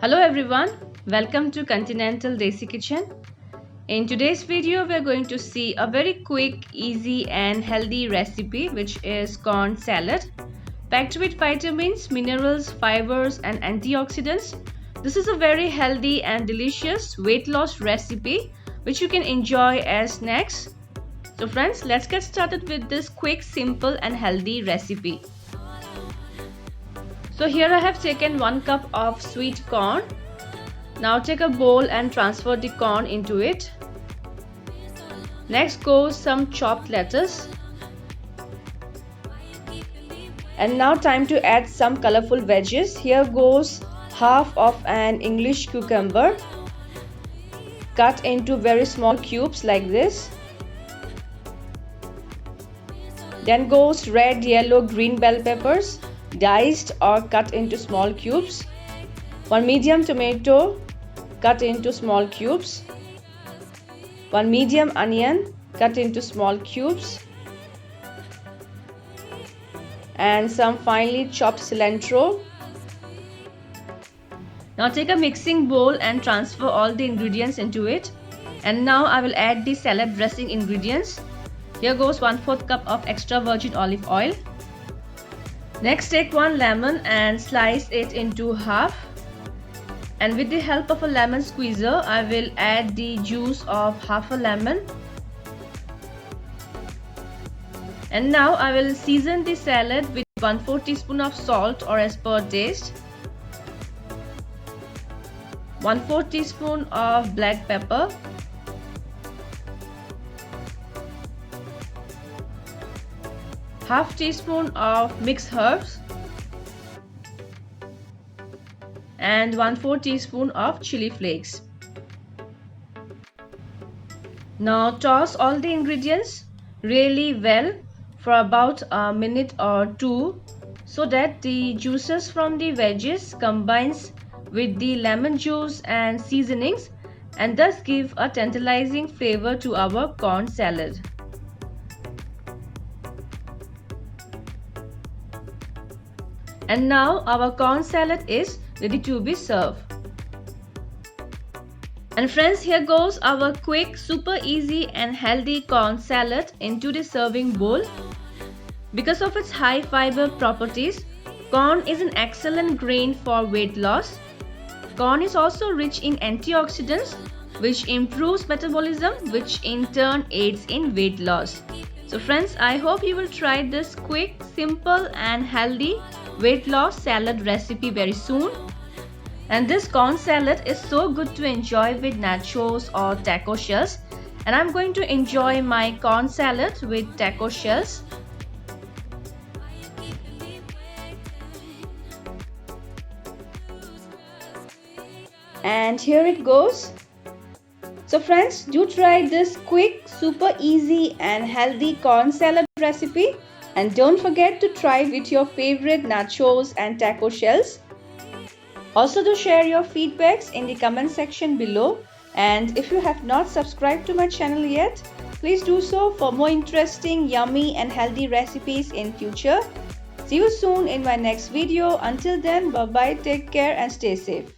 Hello everyone, welcome to Continental Desi Kitchen. In today's video, we're going to see a very quick, easy and healthy recipe which is corn salad. Packed with vitamins, minerals, fibers and antioxidants. This is a very healthy and delicious weight loss recipe which you can enjoy as snacks. So friends, let's get started with this quick, simple and healthy recipe. So here I have taken 1 cup of sweet corn. Now take a bowl and transfer the corn into it. Next goes some chopped lettuce. And now time to add some colorful veggies. Here goes half of an English cucumber, cut into very small cubes like this. Then goes red, yellow, green bell peppers, diced or cut into small cubes. 1 medium tomato cut into small cubes. 1 medium onion cut into small cubes. And some finely chopped cilantro. Now take a mixing bowl and transfer all the ingredients into it. And now I will add the salad dressing ingredients. Here goes 1/4 cup of extra virgin olive oil. Next, take 1 lemon and slice it into half. And with the help of a lemon squeezer, I will add the juice of half a lemon. And now I will season the salad with 1/4 teaspoon of salt or as per taste. 1/4 teaspoon of black pepper. Half teaspoon of mixed herbs and 1/4 teaspoon of chili flakes. Now toss all the ingredients really well for about a minute or two so that the juices from the veggies combines with the lemon juice and seasonings and thus give a tantalizing flavor to our corn salad. And now our corn salad is ready to be served. And friends, here goes our quick, super easy and healthy corn salad into the serving bowl. Because of its high fiber properties, corn is an excellent grain for weight loss. Corn is also rich in antioxidants which improves metabolism, which in turn aids in weight loss. So friends, I hope you will try this quick, simple and healthy weight loss salad recipe very soon. And this corn salad is so good to enjoy with nachos or taco shells. And I'm going to enjoy my corn salad with taco shells. And here it goes. So friends, do try this quick, super easy and healthy corn salad recipe. And don't forget to try with your favorite nachos and taco shells. Also do share your feedbacks in the comment section below. And if you have not subscribed to my channel yet, please do so for more interesting, yummy and healthy recipes in future. See you soon in my next video. Until then, bye bye, take care and stay safe.